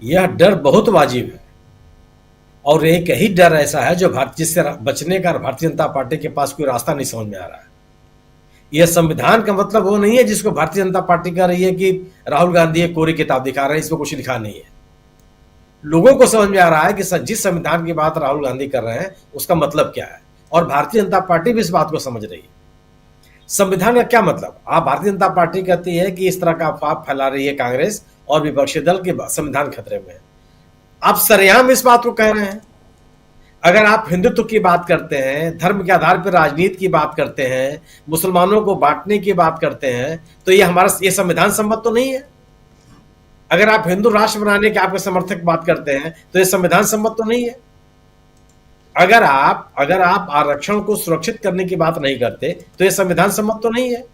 यह डर बहुत वाजिब है और एक ही डर ऐसा है जो जिससे बचने का भारतीय जनता पार्टी के पास कोई रास्ता नहीं समझ में आ रहा है। यह संविधान का मतलब वो नहीं है जिसको भारतीय जनता पार्टी कह रही है कि राहुल गांधी एक कोरी किताब दिखा रहे हैं, इसमें कुछ लिखा नहीं है। लोगों को समझ में आ रहा है कि जिस संविधान की बात राहुल गांधी कर रहे हैं उसका मतलब क्या है, और भारतीय जनता पार्टी भी इस बात को समझ रही है। संविधान का क्या मतलब? आप भारतीय जनता पार्टी कहती है कि इस तरह का अफवाह फैला रही है कांग्रेस और विपक्षी दल के संविधान खतरे में है। आप सरेआम इस बात को कह रहे हैं। अगर आप हिंदुत्व की बात करते हैं, धर्म के आधार पर राजनीति की बात करते हैं, मुसलमानों को बांटने की बात करते हैं, तो ये संविधान सम्मत तो नहीं है। अगर आप हिंदू राष्ट्र बनाने के आपके समर्थक बात करते हैं तो ये संविधान सम्मत तो नहीं है। अगर आप आरक्षण को सुरक्षित करने की बात नहीं करते तो ये संविधान सम्मत तो नहीं है।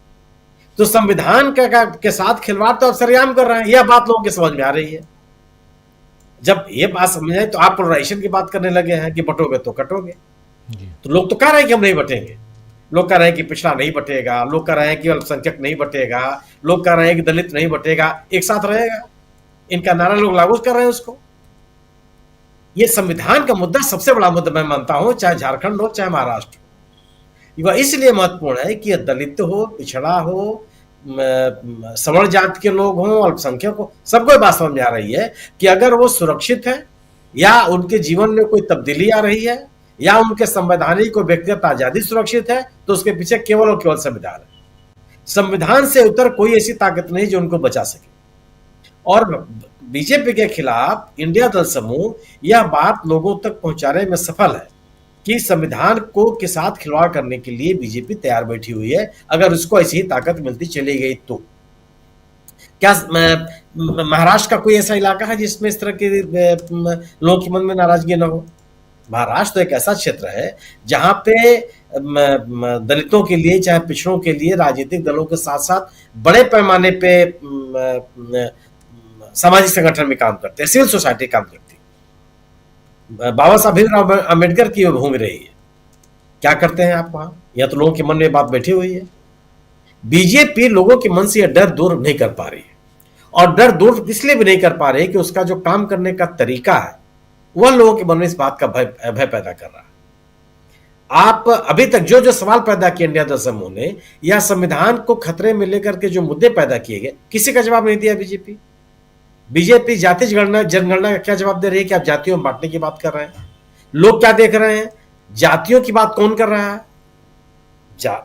तो संविधान के साथ खिलवाड़ तो आप सरेआम कर रहे हैं। यह बात लोगों की समझ में आ रही है। जब ये बात समझ आए तो आप पोलराइजेशन की बात करने लगे हैं कि बटोगे तो कटोगे। तो लोग तो कह रहे हैं कि हम नहीं बटेंगे, लोग कह रहे हैं कि पिछड़ा नहीं बटेगा, लोग कह रहे हैं कि अल्पसंख्यक नहीं बटेगा, लोग कह रहे हैं कि दलित नहीं बटेगा, एक साथ रहेगा। इनका नारा लोग लागू कर रहे हैं उसको। ये संविधान का मुद्दा सबसे बड़ा मुद्दा मैं मानता हूं, चाहे झारखंड हो चाहे महाराष्ट्र हो। वह इसलिए महत्वपूर्ण है कि दलित हो, पिछड़ा हो, सवर्ण जाति के लोग हों, अल्पसंख्यक हो, सबको बात समझ में आ रही है कि अगर वो सुरक्षित है या उनके जीवन में कोई तब्दीली आ रही है या उनके संवैधानिक और व्यक्तिगत आजादी सुरक्षित है तो उसके पीछे केवल और केवल संविधान है। संविधान से उतर कोई ऐसी ताकत नहीं जो उनको बचा सके। और बीजेपी के खिलाफ इंडिया दल समूह यह बात लोगों तक पहुंचाने में सफल है कि संविधान को के साथ खिलवाड़ करने के लिए बीजेपी तैयार बैठी हुई है। अगर उसको ऐसी ही ताकत मिलती चली गई तो क्या महाराष्ट्र का कोई ऐसा इलाका है जिसमें इस तरह के लोगों के मन में नाराजगी न हो? महाराष्ट्र तो एक ऐसा क्षेत्र है जहां पे दलितों के लिए, चाहे पिछड़ों के लिए, राजनीतिक दलों के साथ साथ बड़े पैमाने पे सामाजिक संगठन में काम करते हैं, सिविल सोसाइटी काम करती है। बाबा साहब भीमराव अम्बेडकर की भूमि रही है। क्या करते हैं आप वहां? या तो लोगों के मन में बात बैठी हुई है। बीजेपी लोगों के मन से यह डर दूर नहीं कर पा रही है, और डर दूर इसलिए भी नहीं कर पा रही कि उसका जो काम करने का तरीका है वह लोगों के मन में इस बात का भय पैदा कर रहा है। आप अभी तक जो सवाल पैदा किए इंडिया दल समूह ने या संविधान को खतरे में लेकर के जो मुद्दे पैदा किए गए, किसी का जवाब नहीं दिया बीजेपी जाति जनगणना का क्या जवाब दे रही है कि आप जातियों में बांटने की बात कर रहे हैं? लोग क्या देख रहे हैं? जातियों की बात कौन कर रहा है?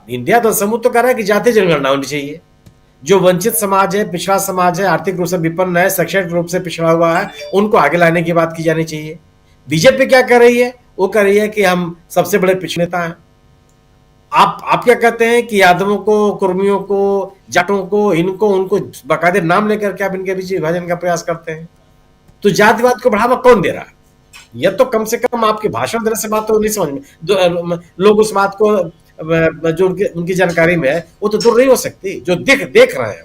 इंडिया दल समूह तो कह रहा है कि जाति जनगणना होनी चाहिए। जो वंचित समाज है, पिछड़ा समाज है, आर्थिक रूप से विपन्न है, शैक्षणिक रूप से पिछड़ा हुआ है, उनको आगे लाने की बात की जानी चाहिए। बीजेपी क्या कर रही है? वो कह रही है कि हम सबसे बड़े पिछड़ेता हैं। आप क्या कहते हैं कि यादवों को, कुर्मियों को, जाटों को, इनको उनको बाकायदे नाम लेकर के आप इनके बीच विभाजन का प्रयास करते हैं। तो जातिवाद को बढ़ावा कौन दे रहा है? यह तो कम से कम आपके भाषण देने से बात तो नहीं समझ में, लोग उस बात को जो उनकी जानकारी में है वो तो दूर नहीं हो सकती, जो देख रहे हैं।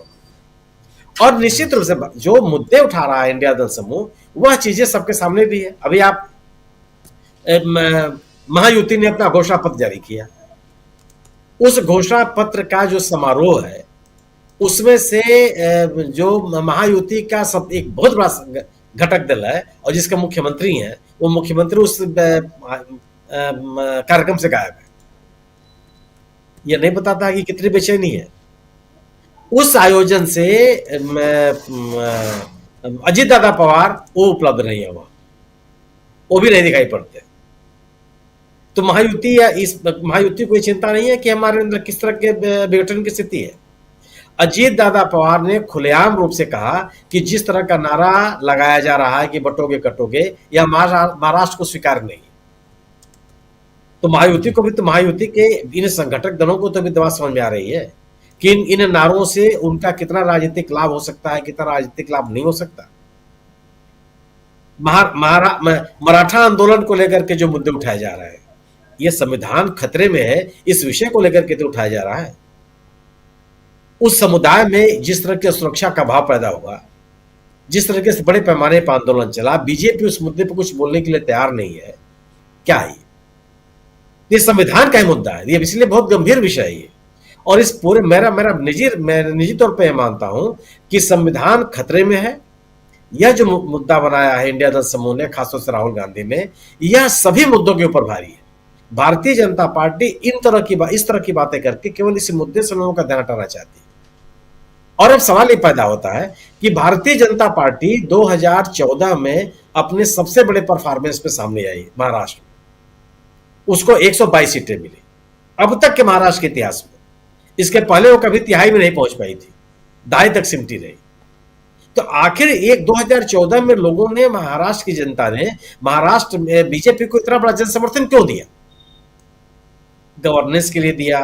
और निश्चित रूप से जो मुद्दे उठा रहा है इंडिया दल समूह, वह चीजें सबके सामने भी है। अभी आप महायुति ने अपना घोषणा पत्र जारी किया। उस घोषणा पत्र का जो समारोह है उसमें से जो महायुति का सब एक बहुत बड़ा घटक दल है और जिसका मुख्यमंत्री है, वो मुख्यमंत्री उस कार्यक्रम से गायब है। यह नहीं बताता कि कितनी बेचैनी है। उस आयोजन से अजीत दादा पवार वो उपलब्ध नहीं है, वो भी नहीं दिखाई पड़ते। तो महायुति को चिंता नहीं है कि हमारे अंदर किस तरह के विघटन की स्थिति है। अजीत दादा पवार ने खुलेआम रूप से कहा कि जिस तरह का नारा लगाया जा रहा है कि बटोगे कटोगे, यह महाराष्ट्र को स्वीकार नहीं। तो महायुति को भी, तो महायुति के इन संगठक दलों को तो भी दवा समझ में आ रही है कि इन नारों से उनका कितना राजनीतिक लाभ हो सकता है, कितना राजनीतिक लाभ नहीं हो सकता। मराठा आंदोलन को लेकर के जो मुद्दे उठाए जा रहे हैं, यह संविधान खतरे में है, इस विषय को लेकर के तो उठाया जा रहा है। उस समुदाय में जिस तरह के सुरक्षा का भाव पैदा हुआ, जिस तरह से बड़े पैमाने पर आंदोलन चला, बीजेपी उस मुद्दे पर कुछ बोलने के लिए तैयार नहीं है। क्या है ये संविधान का ही मुद्दा है, ये इसलिए बहुत गंभीर विषय है ये। और इस पूरे मैं निजी तौर पर यह मानता हूं कि संविधान खतरे में है। यह जो मुद्दा बनाया है इंडिया दल समूह ने, खासतौर से राहुल गांधी ने, यह सभी मुद्दों के ऊपर भारी है। भारतीय जनता पार्टी इस तरह की बातें करके केवल इस मुद्दे से लोगों का ध्यान हटाना चाहती है। और अब सवाल ये पैदा होता है कि भारतीय जनता पार्टी 2014 में अपने सबसे बड़े परफॉर्मेंस पे सामने आई महाराष्ट्र में, उसको 122 सीटें मिली अब तक के महाराष्ट्र के इतिहास में। इसके पहले वो कभी तिहाई में नहीं पहुंच पाई थी, दाई तक सिमटी रही। तो आखिर 2014 में लोगों ने, महाराष्ट्र की जनता ने महाराष्ट्र में बीजेपी को इतना बड़ा जन समर्थन क्यों दिया? गवर्नेंस के लिए दिया,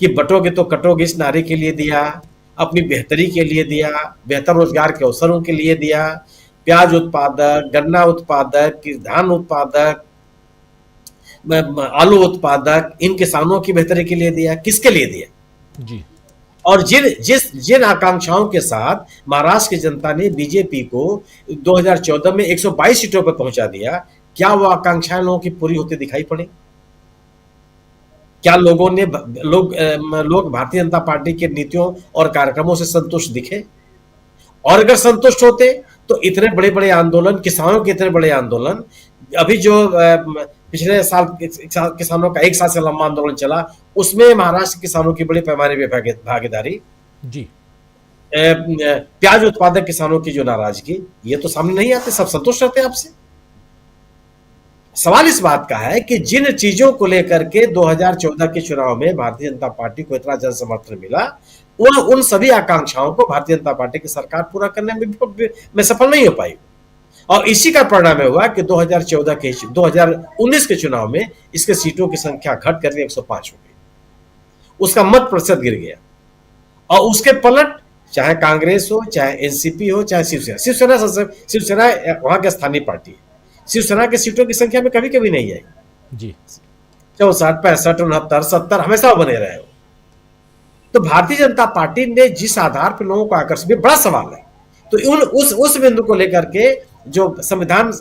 कि बटोगे तो कटोगे इस नारे के लिए दिया, अपनी बेहतरी के लिए दिया, बेहतर रोजगार के अवसरों के लिए दिया, प्याज उत्पादक, गन्ना उत्पादक, धान उत्पादक, आलू उत्पादक, इन किसानों की बेहतरी के लिए दिया, किसके लिए दिया जी। और जिन आकांक्षाओं के साथ महाराष्ट्र की जनता ने बीजेपी को 2014 में 122 सीटों पर पहुंचा दिया, क्या वो आकांक्षाएं लोगों की पूरी होती दिखाई पड़ी? क्या लोग भारतीय जनता पार्टी की नीतियों और कार्यक्रमों से संतुष्ट दिखे? और अगर संतुष्ट होते तो इतने बड़े बड़े आंदोलन, किसानों के इतने बड़े आंदोलन, अभी जो पिछले साल किसानों का 1 साल से लंबा आंदोलन चला, उसमें महाराष्ट्र किसानों की बड़ी पैमाने पर भागीदारी जी। प्याज उत्पादक किसानों की जो नाराजगी, ये तो सामने नहीं आते, सब संतुष्ट रहते आपसे। सवाल इस बात का है कि जिन चीजों को लेकर के 2014 के चुनाव में भारतीय जनता पार्टी को इतना जन समर्थन मिला, उन सभी आकांक्षाओं को भारतीय जनता पार्टी की सरकार पूरा करने में सफल नहीं हो पाई। और इसी का परिणाम हुआ कि 2019 के चुनाव में इसके सीटों की संख्या घट करके 105 हो गई, उसका मत प्रतिशत गिर गया। और उसके पलट चाहे कांग्रेस हो, चाहे एनसीपी हो, चाहे शिवसेना वहां की स्थानीय पार्टी है, शिवसेना की सीटों की संख्या में कभी कभी नहीं आई जी। 64, 65, 69, 70 हमेशा बने रहे हो। तो भारतीय जनता पार्टी ने जिस आधार पर लोगों को आकर्षित, बड़ा सवाल है। तो उस बिंदु को लेकर के जो संविधान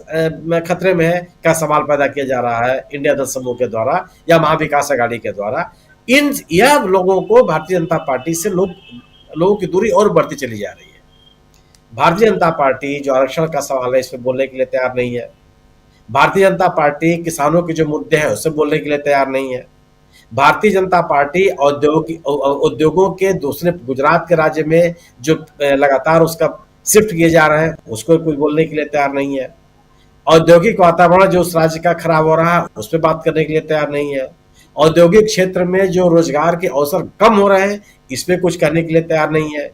खतरे में है का सवाल पैदा किया जा रहा है इंडिया दल समूह के द्वारा या महाविकास अघाड़ी के द्वारा, यह लोगों को भारतीय जनता पार्टी से लोगों की दूरी और बढ़ती चली जा रही है। भारतीय जनता पार्टी जो आरक्षण का सवाल है, इस पर बोलने के लिए तैयार नहीं है। भारतीय जनता पार्टी किसानों के जो मुद्दे हैं उससे बोलने के लिए तैयार नहीं है। भारतीय जनता पार्टी उद्योगों के दूसरे गुजरात के राज्य में जो लगातार उसका शिफ्ट किए जा रहे हैं, उसको कोई बोलने के लिए तैयार नहीं है। औद्योगिक वातावरण जो उस राज्य का खराब हो रहा है, उस पर बात करने के लिए तैयार नहीं है। औद्योगिक क्षेत्र में जो रोजगार के अवसर कम हो रहे हैं, इसमें कुछ करने के लिए तैयार नहीं है।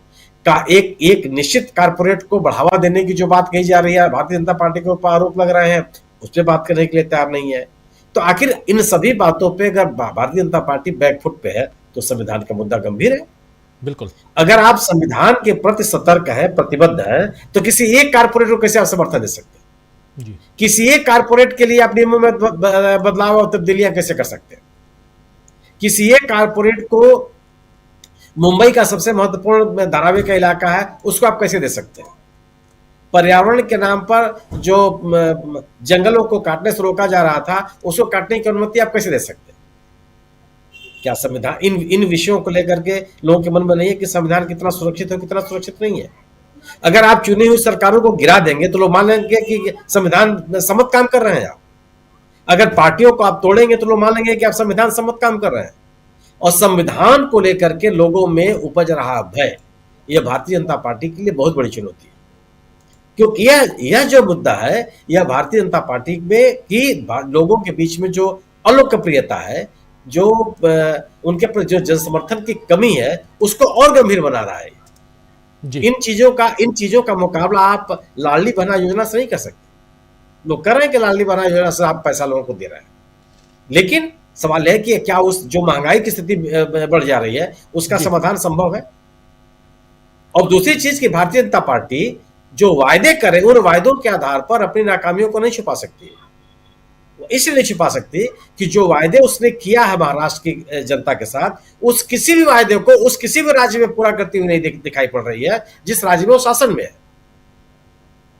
का एक निश्चित कारपोरेट को बढ़ावा देने की जो बात कही जा रही है, भारतीय जनता पार्टी के ऊपर आरोप लग रहे हैं, उस पर बात करने के लिए तैयार नहीं है। तो आखिर इन सभी बातों पे अगर भारतीय जनता पार्टी बैकफुट पे है, तो संविधान का मुद्दा गंभीर है। बिल्कुल। अगर आप संविधान के प्रति सतर्क है, प्रतिबद्ध है, तो किसी एक कारपोरेट को कैसे आप समर्थन दे सकते हैं? जी। किसी एक कारपोरेट के लिए आप नियमों में बदलाव और तब्दीलियां कैसे कर सकते हैं? किसी एक कारपोरेट को, मुंबई का सबसे महत्वपूर्ण धारावी का इलाका है, उसको आप कैसे दे सकते हैं? पर्यावरण के नाम पर जो जंगलों को काटने से रोका जा रहा था, उसको काटने की अनुमति आप कैसे दे सकते हैं? क्या संविधान इन विषयों को लेकर के लोगों के मन में नहीं है कि संविधान कितना सुरक्षित हो, कितना सुरक्षित नहीं है? अगर आप चुनी हुई सरकारों को गिरा देंगे तो लोग मान लेंगे कि संविधान सम्मत काम कर रहे हैं आप। अगर पार्टियों को आप तोड़ेंगे तो लोग मान लेंगे कि आप संविधान सम्मत काम कर रहे हैं। और संविधान को लेकर के लोगों में उपज रहा भय, यह भारतीय जनता पार्टी के लिए बहुत बड़ी चुनौती है। क्योंकि यह जो मुद्दा है, यह भारतीय जनता पार्टी में की लोगों के बीच में जो अलोकप्रियता है, जो उनके प्रति जो जन समर्थन की कमी है, उसको और गंभीर बना रहा है जी। इन चीजों का मुकाबला आप लाडली बहना योजना से नहीं कर सकते। लोग कर रहे हैं कि लाडली बहना योजना से आप पैसा लोगों को दे रहे हैं, लेकिन सवाल है कि क्या उस जो महंगाई की स्थिति बढ़ जा रही है, उसका समाधान संभव है? और दूसरी चीज की भारतीय जनता पार्टी जो वायदे करे, उन वायदों के आधार पर अपनी नाकामियों को नहीं छुपा सकती है। इसलिए नहीं छुपा सकती कि जो वायदे उसने किया है महाराष्ट्र की जनता के साथ, उस किसी भी वायदे को उस किसी भी राज्य में पूरा करती हुई नहीं दिखाई पड़ रही है जिस राज्य में वो शासन में है।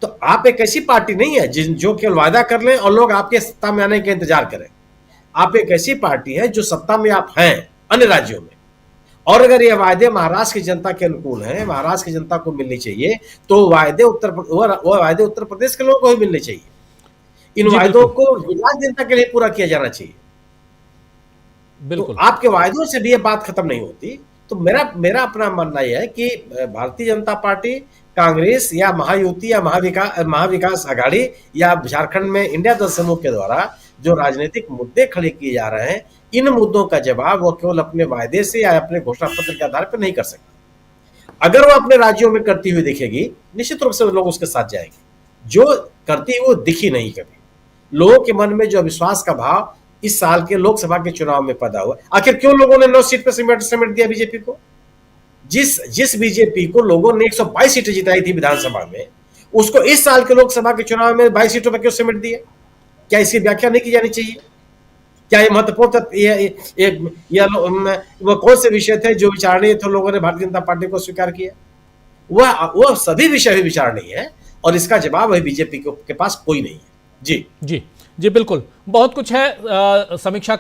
तो आप एक ऐसी पार्टी नहीं है जो केवल वायदा कर लें और लोग आपके सत्ता में आने का इंतजार करें। आप एक ऐसी पार्टी है जो सत्ता में आप हैं अन्य राज्यों में, और अगर ये वायदे महाराष्ट्र की जनता के अनुकूल हैं, महाराष्ट्र की जनता को मिलनी चाहिए, तो वो वायदे उत्तर प्रदेश के लोगों को भी मिलने चाहिए। इन जी वायदों बिल्कुल, को गुजरात जनता के लिए पूरा किया जाना चाहिए। तो बिल्कुल। आपके वायदों से भी ये बात खत्म नहीं होती। तो मेरा मेरा अपना मानना यह है कि भारतीय जनता पार्टी, कांग्रेस या महायुति या महाविकास आघाड़ी या झारखंड में इंडिया दल समूह के द्वारा जो राजनीतिक मुद्दे खड़े किए जा रहे हैं, इन मुद्दों का जवाब वो केवल अपने वायदे से या अपने घोषणा पत्र के आधार पर नहीं कर सकते। अगर वो अपने राज्यों में करती हुई दिखेगी, निश्चित रूप से लोग उसके साथ जाएंगे। जो करती है वो दिखी नहीं कभी। लोगों के मन में जो अविश्वास का भाव इस साल के लोकसभा के चुनाव में पैदा हुआ, आखिर क्यों लोगों ने 9 सीट पर समेट दिया बीजेपी को? जिस जिस बीजेपी को लोगों ने 122 सीटें जिताई थी विधानसभा में, उसको इस साल के लोकसभा के चुनाव में 22 सीटों पर क्यों समेट दिया? क्या इसकी व्याख्या नहीं की जानी चाहिए? क्या ये महत्वपूर्ण वो कौन से विषय थे जो विचारणीय थे, लोगों ने भारतीय जनता पार्टी को स्वीकार किया? वह सभी विषय भी विचारणीय है और इसका जवाब है बीजेपी के पास कोई नहीं है। जी जी, जी बिल्कुल। बहुत कुछ है समीक्षा